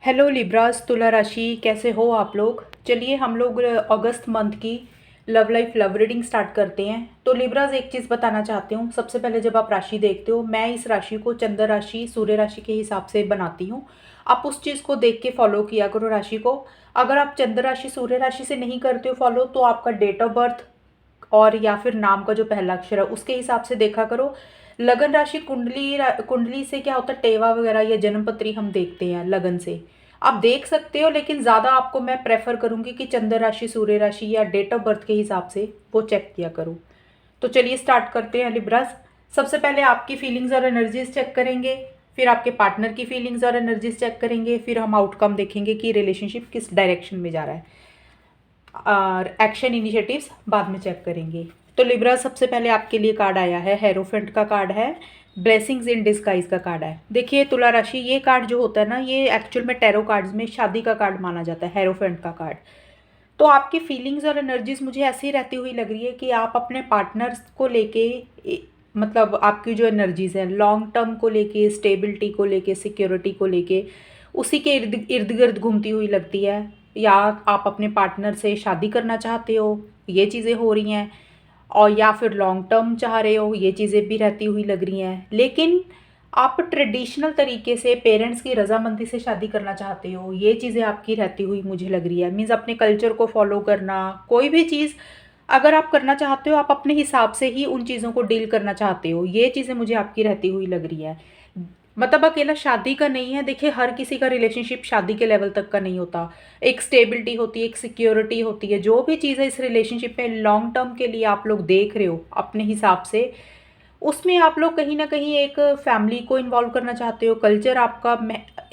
Hello Libras तुला राशि, कैसे हो आप लोग। चलिए हम लोग अगस्त मंथ की love life love reading start करते हैं। तो लिब्रास एक चीज़ बताना चाहती हूँ। सबसे पहले जब आप राशि देखते हो, मैं इस राशि को चंद्र राशि सूर्य राशि के हिसाब से बनाती हूँ। आप उस चीज़ को देख के फॉलो किया करो राशि को। अगर आप चंद्र राशि सूर्य राशि से नहीं करते हो फॉलो, तो आपका डेट ऑफ बर्थ और या फिर नाम का जो पहला अक्षर है उसके हिसाब से देखा करो। लगन राशि कुंडली से क्या होता है, टेवा वगैरह या जन्मपत्री हम देखते हैं लगन से। आप देख सकते हो, लेकिन ज़्यादा आपको मैं प्रेफर करूंगी कि चंद्र राशि सूर्य राशि या डेट ऑफ बर्थ के हिसाब से वो चेक किया करो। तो चलिए स्टार्ट करते हैं लिब्रास। सबसे पहले आपकी फीलिंग्स और एनर्जीज चेक करेंगे, फिर आपके पार्टनर की फीलिंग्स और एनर्जीज चेक करेंगे, फिर हम आउटकम देखेंगे कि रिलेशनशिप किस डायरेक्शन में जा रहा है, और एक्शन इनिशिएटिव्स बाद में चेक करेंगे। तो लिब्रा, सबसे पहले आपके लिए कार्ड आया है, हेरोफेंट का कार्ड है, ब्लेसिंग्स इन डिस्गाइज का कार्ड है। देखिए तुला राशि, ये कार्ड जो होता है ना, ये एक्चुअल में टैरो कार्ड्स में शादी का कार्ड माना जाता है, हेरोफेंट का कार्ड। तो आपकी फीलिंग्स और एनर्जीज मुझे ऐसी रहती हुई लग रही है कि आप अपने पार्टनर्स को लेके मतलब आपकी जो एनर्जीज है लॉन्ग टर्म को लेके, स्टेबिलिटी को लेके, सिक्योरिटी को लेके उसी के इर्द इर्द गिर्द घूमती हुई लगती है। या आप अपने पार्टनर से शादी करना चाहते हो, ये चीज़ें हो रही हैं। और या फिर लॉन्ग टर्म चाह रहे हो, ये चीज़ें भी रहती हुई लग रही हैं। लेकिन आप ट्रेडिशनल तरीके से पेरेंट्स की रजामंदी से शादी करना चाहते हो, ये चीज़ें आपकी रहती हुई मुझे लग रही है। मीन्स अपने कल्चर को फॉलो करना, कोई भी चीज़ अगर आप करना चाहते हो, आप अपने हिसाब से ही उन चीज़ों को डील करना चाहते हो, ये चीज़ें मुझे आपकी रहती हुई लग रही है। मतलब अकेला शादी का नहीं है। देखिए हर किसी का रिलेशनशिप शादी के लेवल तक का नहीं होता। एक स्टेबिलिटी होती है, एक सिक्योरिटी होती है। जो भी चीज़ है इस रिलेशनशिप में लॉन्ग टर्म के लिए आप लोग देख रहे हो अपने हिसाब से, उसमें आप लोग कहीं ना कहीं एक फैमिली को इन्वॉल्व करना चाहते हो, कल्चर आपका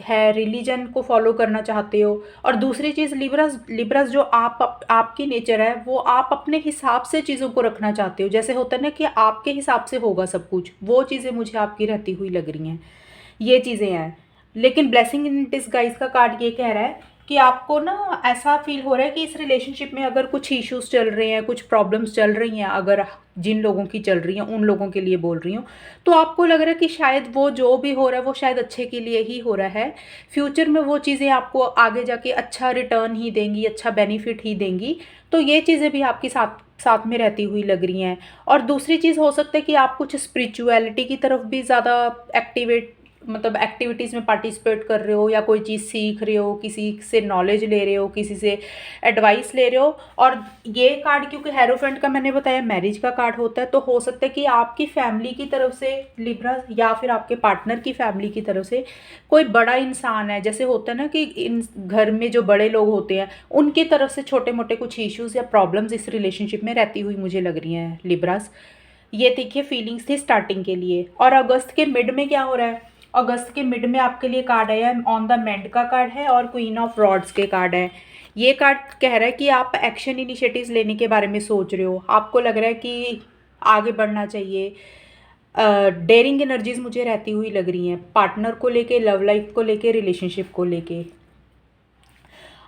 है, रिलीजन को फॉलो करना चाहते हो। और दूसरी चीज़ लिब्रस लिब्रस जो आपकी नेचर है, वो आप अपने हिसाब से चीज़ों को रखना चाहते हो। जैसे होता है ना कि आपके हिसाब से होगा सब कुछ, वो चीज़ें मुझे आपकी रहती हुई लग रही हैं, ये चीज़ें हैं। लेकिन ब्लेसिंग इन डिस्गाइज का कार्ड ये कह रहा है कि आपको ना ऐसा फील हो रहा है कि इस रिलेशनशिप में अगर कुछ इश्यूज चल रहे हैं, कुछ प्रॉब्लम्स चल रही हैं, अगर जिन लोगों की चल रही हैं उन लोगों के लिए बोल रही हूँ, तो आपको लग रहा है कि शायद वो जो भी हो रहा है वो शायद अच्छे के लिए ही हो रहा है। फ्यूचर में वो चीज़ें आपको आगे जाके अच्छा रिटर्न ही देंगी, अच्छा बेनिफिट ही देंगी। तो ये चीज़ें भी आपके साथ साथ में रहती हुई लग रही हैं। और दूसरी चीज़ हो सकता है कि आप कुछ स्पिरिचुअलिटी की तरफ भी ज़्यादा एक्टिवेट मतलब एक्टिविटीज़ में पार्टिसिपेट कर रहे हो, या कोई चीज़ सीख रहे हो, किसी से नॉलेज ले रहे हो, किसी से एडवाइस ले रहे हो। और ये कार्ड क्योंकि हेरोफेंट का मैंने बताया मैरिज का कार्ड होता है, तो हो सकता है कि आपकी फैमिली की तरफ से लिब्रा, या फिर आपके पार्टनर की फैमिली की तरफ से कोई बड़ा इंसान है। जैसे होता है ना कि इन घर में जो बड़े लोग होते हैं उनकी तरफ से छोटे मोटे कुछ इश्यूज़ या प्रॉब्लम्स इस रिलेशनशिप में रहती हुई मुझे लग रही हैं लिब्रास। ये देखिए फीलिंग्स थी स्टार्टिंग के लिए। और अगस्त के मिड में क्या हो रहा है, अगस्त के मिड में आपके लिए कार्ड आया ऑन द मेंड का कार्ड है, और क्वीन ऑफ रॉड्स के कार्ड है। ये कार्ड कह रहा है कि आप एक्शन इनिशिएटिव्स लेने के बारे में सोच रहे हो, आपको लग रहा है कि आगे बढ़ना चाहिए। डेयरिंग एनर्जीज मुझे रहती हुई लग रही हैं, पार्टनर को लेके, लव लाइफ को लेके, रिलेशनशिप को लेके।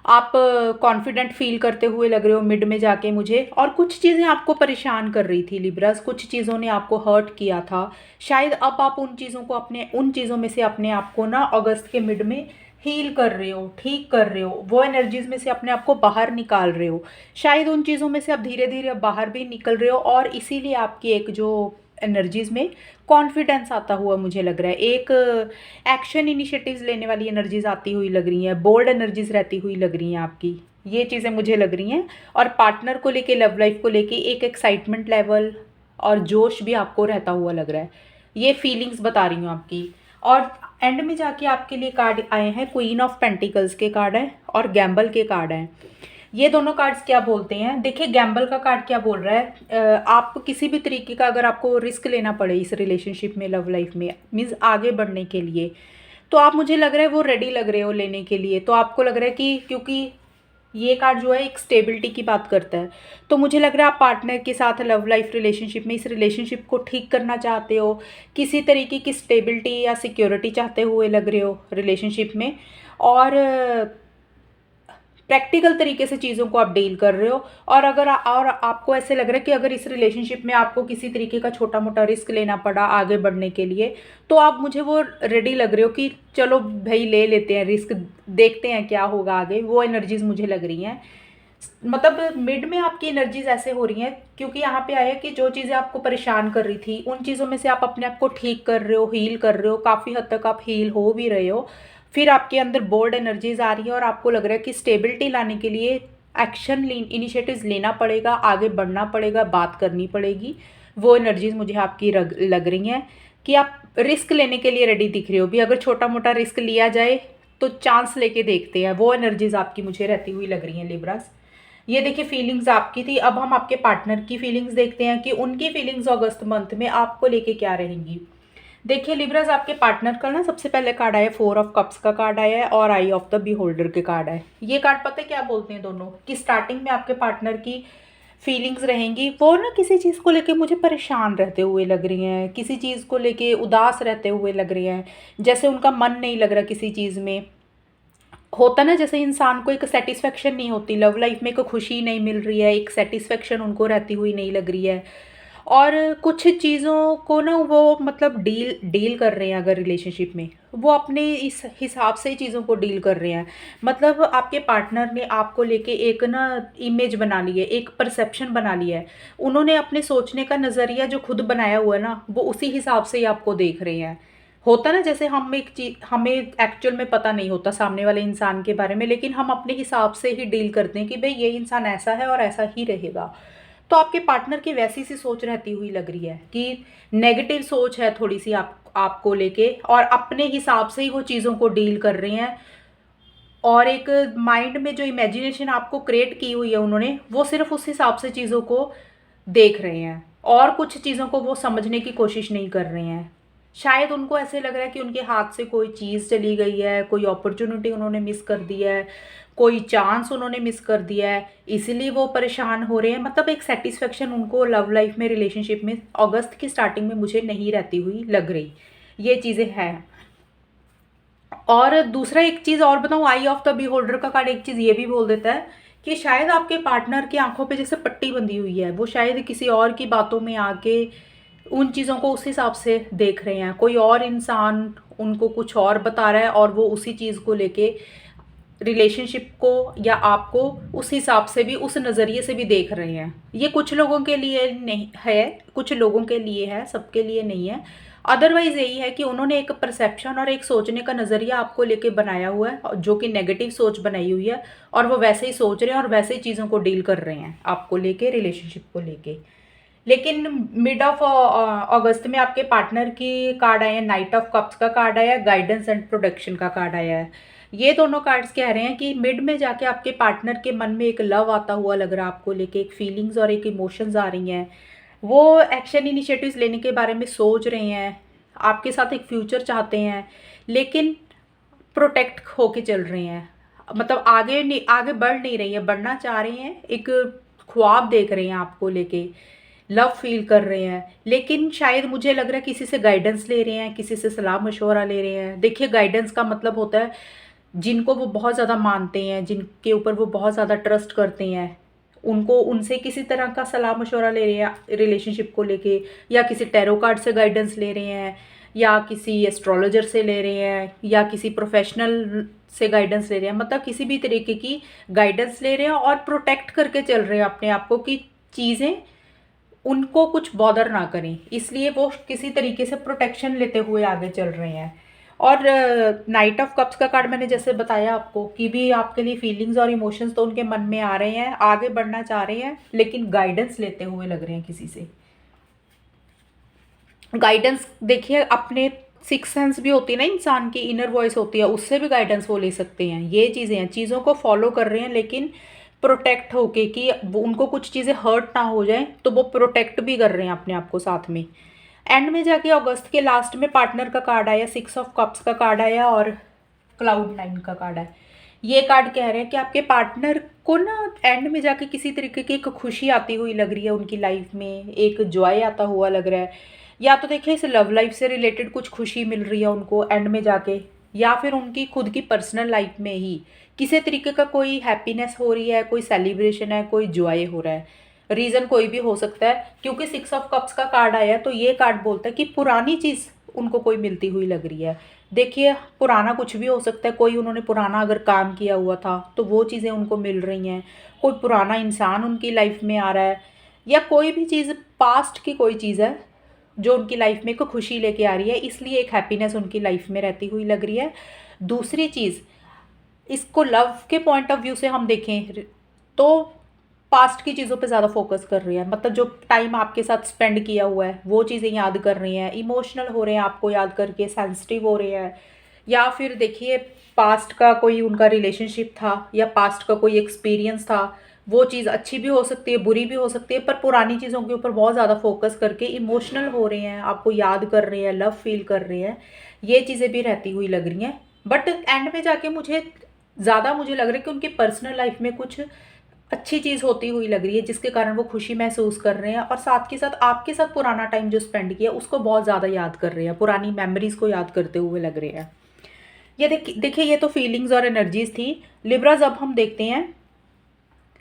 आप कॉन्फिडेंट फील करते हुए लग रहे हो मिड में जाके मुझे। और कुछ चीज़ें आपको परेशान कर रही थी लिब्रस, कुछ चीज़ों ने आपको हर्ट किया था। शायद अब आप उन चीज़ों को उन चीज़ों में से अपने आप को ना अगस्त के मिड में हील कर रहे हो, ठीक कर रहे हो, वो एनर्जीज में से अपने आप को बाहर निकाल रहे हो। शायद उन चीज़ों में से अब धीरे धीरे बाहर भी निकल रहे हो, और इसीलिए आपकी एक जो एनर्जीज में कॉन्फिडेंस आता हुआ मुझे लग रहा है, एक एक्शन इनिशिएटिव्स लेने वाली एनर्जीज आती हुई लग रही हैं, बोल्ड एनर्जीज रहती हुई लग रही हैं आपकी, ये चीज़ें मुझे लग रही हैं। और पार्टनर को लेके, लव लाइफ को लेके एक एक्साइटमेंट लेवल और जोश भी आपको रहता हुआ लग रहा है, ये फीलिंग्स बता रही हूँ आपकी। और एंड में जाके आपके लिए कार्ड आए हैं, क्वीन ऑफ पेंटिकल्स के कार्ड है और गैम्बल के कार्ड हैं। ये दोनों कार्ड्स क्या बोलते हैं, देखिए गैम्बल का कार्ड क्या बोल रहा है, आप किसी भी तरीके का अगर आपको रिस्क लेना पड़े इस रिलेशनशिप में, लव लाइफ में, मीन्स आगे बढ़ने के लिए, तो आप मुझे लग रहा है वो रेडी लग रहे हो लेने के लिए। तो आपको लग रहा है कि क्योंकि ये कार्ड जो है एक स्टेबिलिटी की बात करता है, तो मुझे लग रहा है आप पार्टनर के साथ लव लाइफ रिलेशनशिप में, इस रिलेशनशिप को ठीक करना चाहते हो, किसी तरीके की स्टेबिलिटी या सिक्योरिटी चाहते हुए लग रहे हो रिलेशनशिप में। और प्रैक्टिकल तरीके से चीज़ों को आप डील कर रहे हो। और अगर और आपको ऐसे लग रहा है कि अगर इस रिलेशनशिप में आपको किसी तरीके का छोटा मोटा रिस्क लेना पड़ा आगे बढ़ने के लिए, तो आप मुझे वो रेडी लग रहे हो कि चलो भाई ले लेते हैं रिस्क, देखते हैं क्या होगा आगे, वो एनर्जीज मुझे लग रही हैं। मतलब मिड में आपकी एनर्जीज ऐसे हो रही हैं क्योंकि यहाँ पे आया कि जो चीज़ें आपको परेशान कर रही थी उन चीज़ों में से आप अपने आप को ठीक कर रहे हो, हील कर रहे हो, काफ़ी हद तक आप हील हो भी रहे हो। फिर आपके अंदर बोल्ड एनर्जीज आ रही है और आपको लग रहा है कि स्टेबिलिटी लाने के लिए एक्शन इनिशिएटिव्स लेना पड़ेगा, आगे बढ़ना पड़ेगा, बात करनी पड़ेगी। वो एनर्जीज मुझे आपकी लग रही हैं कि आप रिस्क लेने के लिए रेडी दिख रहे हो भी। अगर छोटा मोटा रिस्क लिया जाए तो चांस लेके देखते हैं, वो एनर्जीज आपकी मुझे रहती हुई लग रही हैं लिब्रास। ये देखिए फीलिंग्स आपकी थी। अब हम आपके पार्टनर की फीलिंग्स देखते हैं कि उनकी फीलिंग्स अगस्त मंथ में आपको लेके क्या रहेंगी। देखिए लिब्रास, आपके पार्टनर का ना सबसे पहले कार्ड आया 4 ऑफ कप्स का कार्ड आया है और आई ऑफ द बीहोल्डर के कार्ड है। ये कार्ड पता है क्या बोलते हैं दोनों, कि स्टार्टिंग में आपके पार्टनर की फीलिंग्स रहेंगी, वो ना किसी चीज़ को लेके मुझे परेशान रहते हुए लग रही हैं, किसी चीज़ को लेके उदास रहते हुए लग रही हैं, जैसे उनका मन नहीं लग रहा किसी चीज़ में। होता ना जैसे इंसान को एक सेटिस्फेक्शन नहीं होती लव लाइफ में, एक खुशी नहीं मिल रही है, एक सेटिस्फेक्शन उनको रहती हुई नहीं लग रही है। और कुछ चीज़ों को ना वो मतलब डील डील कर रहे हैं, अगर रिलेशनशिप में वो अपने इस हिसाब से ही चीज़ों को डील कर रहे हैं। मतलब आपके पार्टनर ने आपको लेके एक ना इमेज बना ली है, एक परसेप्शन बना लिया है। उन्होंने अपने सोचने का नज़रिया जो खुद बनाया हुआ है ना, वो उसी हिसाब से ही आपको देख रहे हैं। होता ना जैसे हम एक चीज, हमें एक्चुअल में पता नहीं होता सामने वाले इंसान के बारे में, लेकिन हम अपने हिसाब से ही डील करते हैं कि भाई ये इंसान ऐसा है और ऐसा ही रहेगा। तो आपके पार्टनर की वैसी सी सोच रहती हुई लग रही है कि नेगेटिव सोच है थोड़ी सी आपको लेके, और अपने हिसाब से ही वो चीज़ों को डील कर रहे हैं। और एक माइंड में जो इमेजिनेशन आपको क्रिएट की हुई है उन्होंने, वो सिर्फ उस हिसाब से चीज़ों को देख रहे हैं और कुछ चीज़ों को वो समझने की कोशिश नहीं कर रहे हैं। शायद उनको ऐसे लग रहा है कि उनके हाथ से कोई चीज़ चली गई है, कोई अपॉर्चुनिटी उन्होंने मिस कर दी है, कोई चांस उन्होंने मिस कर दिया है, इसीलिए वो परेशान हो रहे हैं। मतलब एक सेटिस्फेक्शन उनको लव लाइफ में, रिलेशनशिप में अगस्त की स्टार्टिंग में मुझे नहीं रहती हुई लग रही। ये चीज़ें हैं। और दूसरा एक चीज़ और बताऊँ, आई ऑफ द बी होल्डर का कार्ड एक चीज़ ये भी बोल देता है कि शायद आपके पार्टनर की आंखों पे जैसे पट्टी बंधी हुई है, वो शायद किसी और की बातों में आके उन चीज़ों को उस हिसाब से देख रहे हैं। कोई और इंसान उनको कुछ और बता रहा है और वो उसी चीज़ को लेके रिलेशनशिप को या आपको उस हिसाब से भी, उस नज़रिए से भी देख रहे हैं। ये कुछ लोगों के लिए नहीं है, कुछ लोगों के लिए है, सबके लिए नहीं है। अदरवाइज़ यही है कि उन्होंने एक परसेप्शन और एक सोचने का नज़रिया आपको लेके बनाया हुआ है, जो कि नेगेटिव सोच बनाई हुई है, और वो वैसे ही सोच रहे हैं और वैसे ही चीज़ों को डील कर रहे हैं आपको लेके, रिलेशनशिप को लेके। लेकिन मिड ऑफ अगस्त में आपके पार्टनर की कार्ड आए हैं, नाइट ऑफ कप्स का कार्ड आया है, गाइडेंस एंड प्रोटेक्शन का कार्ड आया है। ये दोनों कार्ड्स कह रहे हैं कि मिड में जाके आपके पार्टनर के मन में एक लव आता हुआ लग रहा है आपको लेके, एक फीलिंग्स और एक इमोशंस आ रही हैं। वो एक्शन इनिशिएटिव्स लेने के बारे में सोच रहे हैं, आपके साथ एक फ्यूचर चाहते हैं, लेकिन प्रोटेक्ट होके चल रहे हैं। मतलब आगे नहीं, आगे बढ़ नहीं रही है, बढ़ना चाह रहे हैं, एक ख्वाब देख रहे हैं आपको लेके, लव फील कर रहे हैं, लेकिन शायद मुझे लग रहा है किसी से गाइडेंस ले रहे हैं, किसी से सलाह मशवरा ले रहे हैं। देखिए गाइडेंस का मतलब होता है जिनको वो बहुत ज़्यादा मानते हैं, जिनके ऊपर वो बहुत ज़्यादा ट्रस्ट करते हैं, उनको, उनसे किसी तरह का सलाह मशवरा ले रहे हैं रिलेशनशिप को लेके, या किसी टैरो कार्ड से गाइडेंस ले रहे हैं, या किसी एस्ट्रोलॉजर से ले रहे हैं, या किसी प्रोफेशनल से गाइडेंस ले रहे हैं। मतलब किसी भी तरीके की गाइडेंस ले रहे हैं और प्रोटेक्ट करके चल रहे हैं अपने आप को कि चीज़ें उनको कुछ बॉदर ना करें, इसलिए वो किसी तरीके से प्रोटेक्शन लेते हुए आगे चल रहे हैं। और नाइट ऑफ कप्स का कार्ड मैंने जैसे बताया आपको कि भी आपके लिए फीलिंग्स और इमोशंस तो उनके मन में आ रहे हैं, आगे बढ़ना चाह रहे हैं, लेकिन गाइडेंस लेते हुए लग रहे हैं किसी से। गाइडेंस देखिए, अपने सिक्स सेंस भी होती है ना इंसान की, इनर वॉइस होती है, उससे भी गाइडेंस वो ले सकते हैं। ये चीज़ें हैं, चीज़ों को फॉलो कर रहे हैं लेकिन प्रोटेक्ट होके, कि उनको कुछ चीज़ें हर्ट ना हो जाए, तो वो प्रोटेक्ट भी कर रहे हैं अपने आप को साथ में। एंड में जाके अगस्त के लास्ट में पार्टनर का कार्ड आया, 6 ऑफ कप्स का कार्ड आया और क्लाउड 9 का कार्ड है। ये कार्ड कह रहे हैं कि आपके पार्टनर को ना एंड में जाके किसी तरीके की एक खुशी आती हुई लग रही है उनकी लाइफ में, एक जॉय आता हुआ लग रहा है। या तो देखिए इस लव लाइफ से रिलेटेड कुछ खुशी मिल रही है उनको एंड में जाके, या फिर उनकी खुद की पर्सनल लाइफ में ही किसी तरीके का कोई हैप्पीनेस हो रही है, कोई सेलिब्रेशन है, कोई जॉय हो रहा है। रीज़न कोई भी हो सकता है, क्योंकि 6 ऑफ कप्स का कार्ड आया है तो ये कार्ड बोलता है कि पुरानी चीज़ उनको कोई मिलती हुई लग रही है। देखिए, पुराना कुछ भी हो सकता है, कोई उन्होंने पुराना अगर काम किया हुआ था तो वो चीज़ें उनको मिल रही हैं, कोई पुराना इंसान उनकी लाइफ में आ रहा है, या कोई भी चीज़ पास्ट की कोई चीज़ है जो उनकी लाइफ में एक खुशी लेके आ रही है, इसलिए एक हैप्पीनेस उनकी लाइफ में रहती हुई लग रही है। दूसरी चीज़, इसको लव के पॉइंट ऑफ व्यू से हम देखें तो पास्ट की चीज़ों पे ज़्यादा फोकस कर रही है, मतलब जो टाइम आपके साथ स्पेंड किया हुआ है वो चीज़ें याद कर रही हैं, इमोशनल हो रहे हैं आपको याद करके, सेंसिटिव हो रहे हैं। या फिर देखिए, पास्ट का कोई उनका रिलेशनशिप था या पास्ट का कोई एक्सपीरियंस था, वो चीज़ अच्छी भी हो सकती है, बुरी भी हो सकती है, पर पुरानी चीज़ों के ऊपर बहुत ज़्यादा फोकस करके इमोशनल हो रहे हैं, आपको याद कर रहे हैं, लव फील कर रहे हैं। ये चीज़ें भी रहती हुई लग रही हैं। बट एंड में जाके मुझे लग रहा है कि उनकी पर्सनल लाइफ में कुछ अच्छी चीज़ होती हुई लग रही है जिसके कारण वो खुशी महसूस कर रहे हैं, और साथ के साथ आपके साथ पुराना टाइम जो स्पेंड किया उसको बहुत ज़्यादा याद कर रहे हैं, पुरानी मेमोरीज को याद करते हुए लग रहे हैं। ये देखिए, ये तो फीलिंग्स और एनर्जीज थी। लिब्राज, अब हम देखते हैं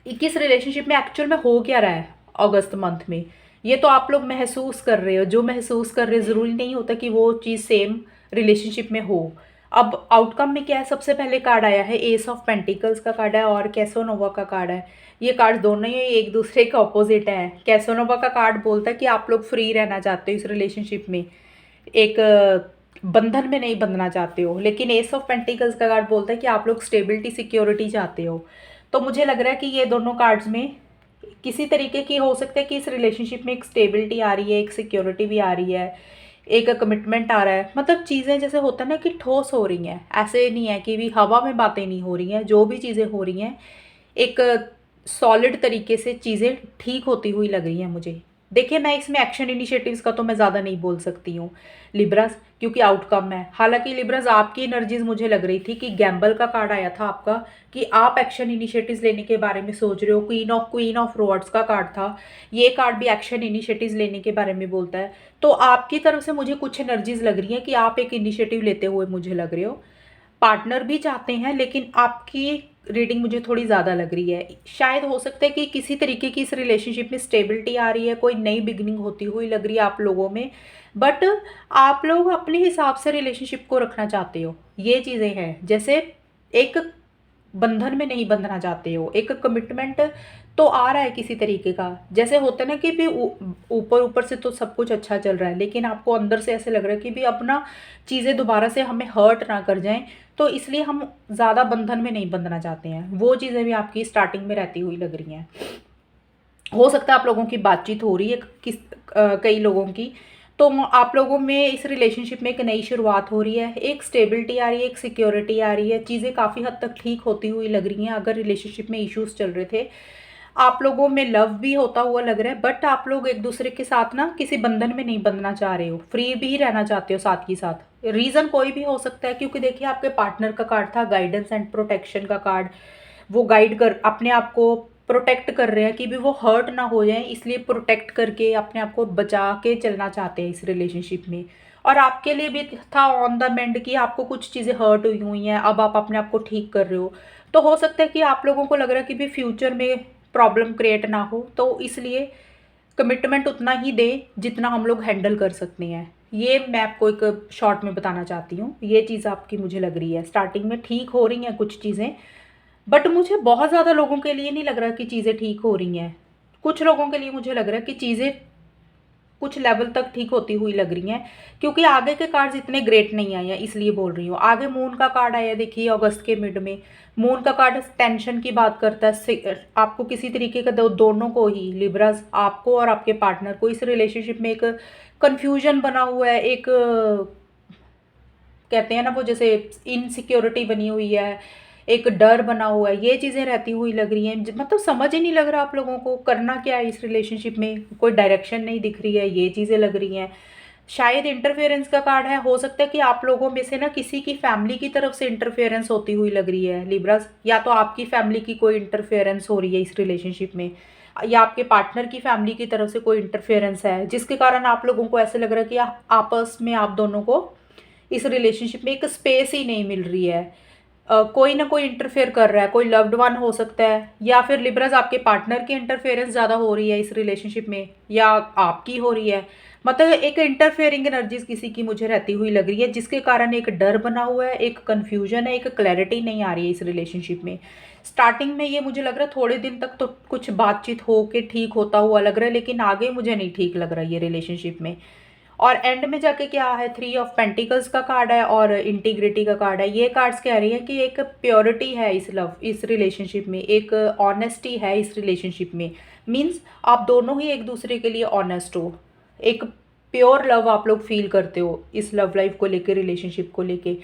किस रिलेशनशिप में एक्चुअल में हो क्या रहा है अगस्त मंथ में। ये तो आप लोग महसूस कर रहे हो, जो महसूस कर रहे हो ज़रूरी नहीं होता कि वो चीज़ सेम रिलेशनशिप में हो। अब आउटकम में क्या है, सबसे पहले कार्ड आया है एस ऑफ पेंटिकल्स का कार्ड है और कैसोनोवा का कार्ड है। ये कार्ड दोनों ही एक दूसरे के ऑपोजिट हैं। कैसोनोवा का कार्ड बोलता है कि आप लोग फ्री रहना चाहते हो इस रिलेशनशिप में, एक बंधन में नहीं बंधना चाहते हो, लेकिन एस ऑफ पेंटिकल्स का कार्ड बोलता है कि आप लोग स्टेबिलिटी सिक्योरिटी चाहते हो। तो मुझे लग रहा है कि ये दोनों कार्ड्स में किसी तरीके की हो सकता है कि इस रिलेशनशिप में एक स्टेबिलिटी आ रही है, एक सिक्योरिटी भी आ रही है, एक कमिटमेंट आ रहा है। मतलब चीज़ें जैसे होता है ना कि ठोस हो रही हैं, ऐसे नहीं है कि भी हवा में बातें नहीं हो रही हैं। जो भी चीज़ें हो रही हैं एक सॉलिड तरीके से चीज़ें ठीक होती हुई लग रही हैं मुझे। देखिए, मैं इसमें एक्शन इनिशिएटिव्स का तो मैं ज़्यादा नहीं बोल सकती हूँ लिब्रास, क्योंकि आउटकम है। हालांकि लिब्रास, आपकी एनर्जीज मुझे लग रही थी कि गैम्बल का कार्ड आया था आपका, कि आप एक्शन इनिशिएटिव्स लेने के बारे में सोच रहे हो। क्वीन ऑफ रोड्स का कार्ड था, ये कार्ड भी एक्शन इनिशिएटिव्स लेने के बारे में बोलता है। तो आपकी तरफ से मुझे कुछ एनर्जीज लग रही हैं कि आप एक इनिशिएटिव लेते हुए मुझे लग रहे हो। पार्टनर भी चाहते हैं, लेकिन आपकी रीडिंग मुझे थोड़ी ज़्यादा लग रही है। शायद हो सकता है कि किसी तरीके की इस रिलेशनशिप में स्टेबिलिटी आ रही है, कोई नई बिगनिंग होती हुई लग रही है आप लोगों में। बट आप लोग अपने हिसाब से रिलेशनशिप को रखना चाहते हो, ये चीज़ें हैं। जैसे एक बंधन में नहीं बंधना चाहते हो, एक कमिटमेंट तो आ रहा है किसी तरीके का। जैसे होता है ना कि भी ऊपर ऊपर से तो सब कुछ अच्छा चल रहा है, लेकिन आपको अंदर से ऐसे लग रहा है कि भी अपना चीज़ें दोबारा से हमें हर्ट ना कर जाएं, तो इसलिए हम ज़्यादा बंधन में नहीं बंधना चाहते हैं। वो चीज़ें भी आपकी स्टार्टिंग में रहती हुई लग रही हैं। हो सकता है आप लोगों की बातचीत हो रही है कई लोगों की, तो आप लोगों में इस रिलेशनशिप में एक नई शुरुआत हो रही है, एक स्टेबिलिटी आ रही है, एक सिक्योरिटी आ रही है। चीज़ें काफ़ी हद तक ठीक होती हुई लग रही हैं। अगर रिलेशनशिप में इश्यूज चल रहे थे, आप लोगों में लव भी होता हुआ लग रहा है, बट आप लोग एक दूसरे के साथ ना किसी बंधन में नहीं बंधना चाह रहे हो, फ्री भी रहना चाहते हो साथ ही साथ। रीज़न कोई भी हो सकता है, क्योंकि देखिए, आपके पार्टनर का कार्ड था गाइडेंस एंड प्रोटेक्शन का कार्ड। वो गाइड कर अपने आप को प्रोटेक्ट कर रहे हैं कि भी वो हर्ट ना हो जाए, इसलिए प्रोटेक्ट करके अपने आप को बचा के चलना चाहते हैं इस रिलेशनशिप में। और आपके लिए भी था ऑन द मेंड कि आपको कुछ चीज़ें हर्ट हुई हुई हैं, अब आप अपने आप को ठीक कर रहे हो। तो हो सकता है कि आप लोगों को लग रहा है कि भी फ्यूचर में प्रॉब्लम क्रिएट ना हो, तो इसलिए कमिटमेंट उतना ही दे जितना हम लोग हैंडल कर सकते हैं। ये मैं आपको एक शॉर्ट में बताना चाहती हूँ। ये चीज़ आपकी मुझे लग रही है स्टार्टिंग में ठीक हो रही हैं कुछ चीज़ें, बट मुझे बहुत ज़्यादा लोगों के लिए नहीं लग रहा कि चीज़ें ठीक हो रही हैं। कुछ लोगों के लिए मुझे लग रहा है कि चीज़ें कुछ लेवल तक ठीक होती हुई लग रही हैं, क्योंकि आगे के कार्ड्स इतने ग्रेट नहीं आए हैं, इसलिए बोल रही हूँ। आगे मून का कार्ड आया, देखिए अगस्त के मिड में। मून का कार्ड टेंशन की बात करता है। आपको किसी तरीके का दोनों को ही, लिब्रास, आपको और आपके पार्टनर को इस रिलेशनशिप में एक कन्फ्यूजन बना हुआ है, एक कहते हैं ना वो जैसे इनसिक्योरिटी बनी हुई है, एक डर बना हुआ है। ये चीज़ें रहती हुई लग रही हैं। मतलब समझ ही नहीं लग रहा आप लोगों को करना क्या है इस रिलेशनशिप में, कोई डायरेक्शन नहीं दिख रही है, ये चीज़ें लग रही हैं। शायद इंटरफेरेंस का कार्ड है, हो सकता है कि आप लोगों में से ना किसी की फैमिली की तरफ से इंटरफेरेंस होती हुई लग रही है लिब्रास, या तो आपकी फैमिली की कोई इंटरफेरेंस हो रही है इस रिलेशनशिप में, या आपके पार्टनर की फैमिली की तरफ से कोई इंटरफेरेंस है, जिसके कारण आप लोगों को ऐसे लग रहा है कि आपस में आप दोनों को इस रिलेशनशिप में एक स्पेस ही नहीं मिल रही है। कोई ना कोई इंटरफेयर कर रहा है, कोई लव्ड वन हो सकता है, या फिर लिब्राज आपके पार्टनर की इंटरफेरेंस ज़्यादा हो रही है इस रिलेशनशिप में, या आपकी हो रही है। मतलब एक इंटरफेयरिंग एनर्जीज किसी की मुझे रहती हुई लग रही है, जिसके कारण एक डर बना हुआ है, एक कन्फ्यूजन है, एक क्लैरिटी नहीं आ रही है इस रिलेशनशिप में। स्टार्टिंग में ये मुझे लग रहा है थोड़े दिन तक तो कुछ बातचीत हो के ठीक होता हुआ लग रहा है, लेकिन आगे मुझे नहीं ठीक लग रहा है ये रिलेशनशिप में। और एंड में जाके क्या है, 3 ऑफ पेंटिकल्स का कार्ड है और इंटीग्रिटी का कार्ड है। ये कार्ड्स कह रही हैं कि एक प्योरिटी है इस रिलेशनशिप में, एक ऑनेस्टी है इस रिलेशनशिप में। मीन्स आप दोनों ही एक दूसरे के लिए ऑनेस्ट हो, एक प्योर लव आप लोग फील करते हो इस लव लाइफ को लेके, रिलेशनशिप को लेके।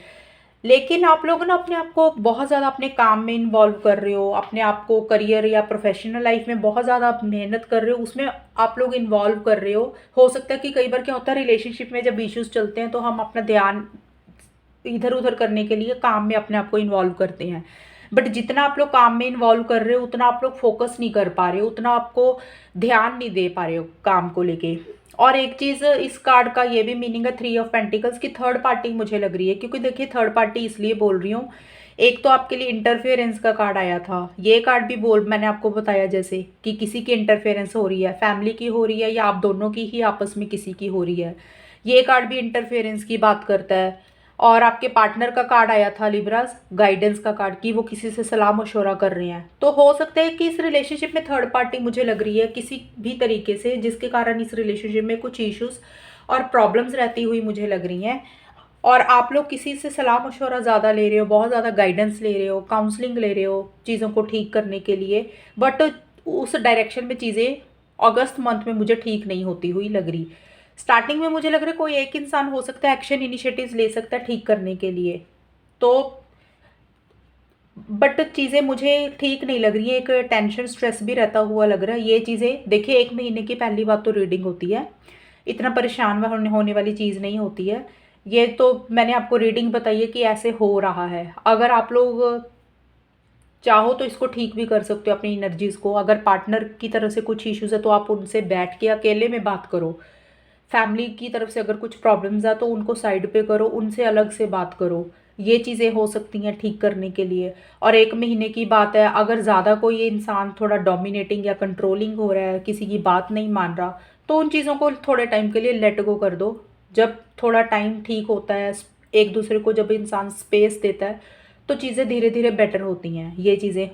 लेकिन आप लोग ना अपने आप को बहुत ज़्यादा अपने काम में इन्वॉल्व कर रहे हो, अपने आप को करियर या प्रोफेशनल लाइफ में बहुत ज़्यादा आप मेहनत कर रहे हो, उसमें आप लोग इन्वॉल्व कर रहे हो सकता है कि कई बार क्या होता है रिलेशनशिप में जब इश्यूज चलते हैं तो हम अपना ध्यान इधर उधर करने के लिए काम में अपने आप को इन्वॉल्व करते हैं। बट जितना आप लोग काम में इन्वॉल्व कर रहे हो उतना आप लोग फोकस नहीं कर पा रहे हो, उतना आपको ध्यान नहीं दे पा रहे हो काम को लेके। और एक चीज़ इस कार्ड का ये भी मीनिंग है 3 ऑफ पेंटिकल्स की, थर्ड पार्टी मुझे लग रही है, क्योंकि देखिए थर्ड पार्टी इसलिए बोल रही हूँ, एक तो आपके लिए इंटरफेरेंस का कार्ड आया था, ये कार्ड भी मैंने आपको बताया जैसे कि किसी की इंटरफेरेंस हो रही है, फैमिली की हो रही है या आप दोनों की ही आपस में किसी की हो रही है। ये कार्ड भी इंटरफेरेंस की बात करता है। और आपके पार्टनर का कार्ड आया था लिब्रास, गाइडेंस का कार्ड, कि वो किसी से सलाह मशवरा कर रहे हैं। तो हो सकता है कि इस रिलेशनशिप में थर्ड पार्टी मुझे लग रही है किसी भी तरीके से, जिसके कारण इस रिलेशनशिप में कुछ इश्यूज और प्रॉब्लम्स रहती हुई मुझे लग रही हैं। और आप लोग किसी से सलाह मशवरा ज़्यादा ले रहे हो, बहुत ज़्यादा गाइडेंस ले रहे हो, काउंसलिंग ले रहे हो चीज़ों को ठीक करने के लिए। बट उस डायरेक्शन में चीज़ें अगस्त मंथ में मुझे ठीक नहीं होती हुई लग रही। स्टार्टिंग में मुझे लग रहा है कोई एक इंसान हो सकता है एक्शन इनिशिएटिव्स ले सकता है ठीक करने के लिए, तो बट चीज़ें मुझे ठीक नहीं लग रही है, एक टेंशन स्ट्रेस भी रहता हुआ लग रहा है। ये चीज़ें देखिए, 1 महीने की पहली बात तो रीडिंग होती है, इतना परेशान होने वाली चीज़ नहीं होती है। ये तो मैंने आपको रीडिंग बताई है कि ऐसे हो रहा है। अगर आप लोग चाहो तो इसको ठीक भी कर सकते हो अपनी एनर्जीज़ को। अगर पार्टनर की तरफ से कुछ इश्यूज़ है तो आप उनसे बैठ के अकेले में बात करो। फैमिली की तरफ से अगर कुछ प्रॉब्लम्स है तो उनको साइड पे करो, उनसे अलग से बात करो। ये चीज़ें हो सकती हैं ठीक करने के लिए। और 1 महीने की बात है, अगर ज़्यादा कोई इंसान थोड़ा डोमिनेटिंग या कंट्रोलिंग हो रहा है, किसी की बात नहीं मान रहा, तो उन चीज़ों को थोड़े टाइम के लिए लेट गो कर दो। जब थोड़ा टाइम ठीक होता है, एक दूसरे को जब इंसान स्पेस देता है, तो चीज़ें धीरे धीरे बेटर होती हैं, ये चीज़ें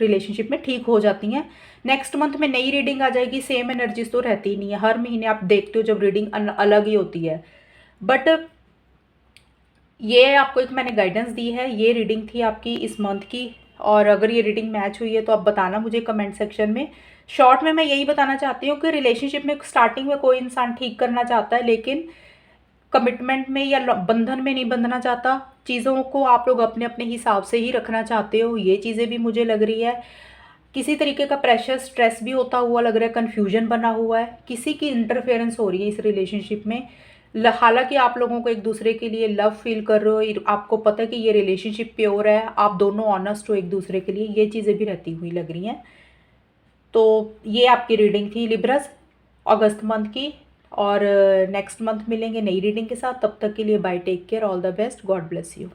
रिलेशनशिप में ठीक हो जाती हैं। नेक्स्ट मंथ में नई रीडिंग आ जाएगी, सेम एनर्जीज तो रहती ही नहीं है। हर महीने आप देखते हो जब रीडिंग अलग ही होती है। बट ये आपको एक मैंने गाइडेंस दी है, ये रीडिंग थी आपकी इस मंथ की। और अगर ये रीडिंग मैच हुई है तो आप बताना मुझे कमेंट सेक्शन में। शॉर्ट में मैं यही बताना चाहती हूँ कि रिलेशनशिप में स्टार्टिंग में कोई इंसान ठीक करना चाहता है, लेकिन कमिटमेंट में या बंधन में नहीं बंधना चाहता। चीज़ों को आप लोग अपने अपने हिसाब से ही रखना चाहते हो, ये चीज़ें भी मुझे लग रही है। किसी तरीके का प्रेशर स्ट्रेस भी होता हुआ लग रहा है, कन्फ्यूजन बना हुआ है, किसी की इंटरफेरेंस हो रही है इस रिलेशनशिप में। हालांकि आप लोगों को एक दूसरे के लिए लव फील कर रहे हो, आपको पता है कि ये रिलेशनशिप प्योर है, आप दोनों ऑनेस्ट हो एक दूसरे के लिए, ये चीज़ें भी रहती हुई लग रही हैं। तो ये आपकी रीडिंग थी लिब्रस अगस्त मंथ की। और नेक्स्ट मंथ मिलेंगे नई रीडिंग के साथ। तब तक के लिए bye, take care, all the best, God bless you.